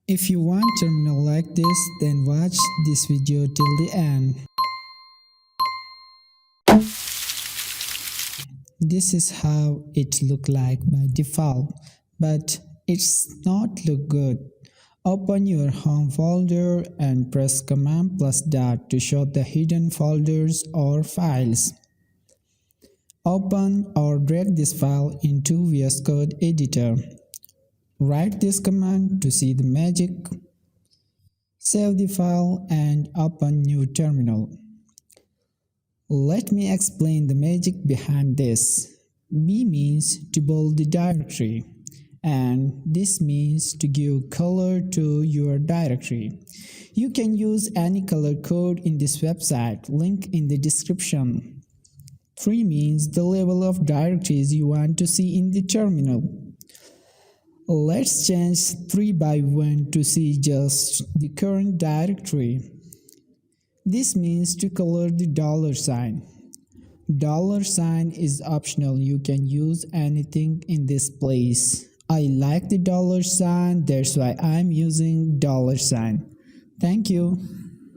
If you want terminal like this, then watch this video till the end. This is how it look like by default, but it's not look good. Open your home folder and press Command plus dot to show the hidden folders or files. Open or drag this file into vscode editor. Write this command to see the magic. Save the file and open new terminal. Let me explain the magic behind this. B means to build the directory, and this means to give color to your directory. You can use any color code in this website, link in the description. 3 means the level of directories you want to see in the terminal. Let's change 3 by 1 to see just the current directory. This means to color the $sign. $sign is optional, you can use anything in this place. I like the $sign, that's why I'm using $sign. Thank you.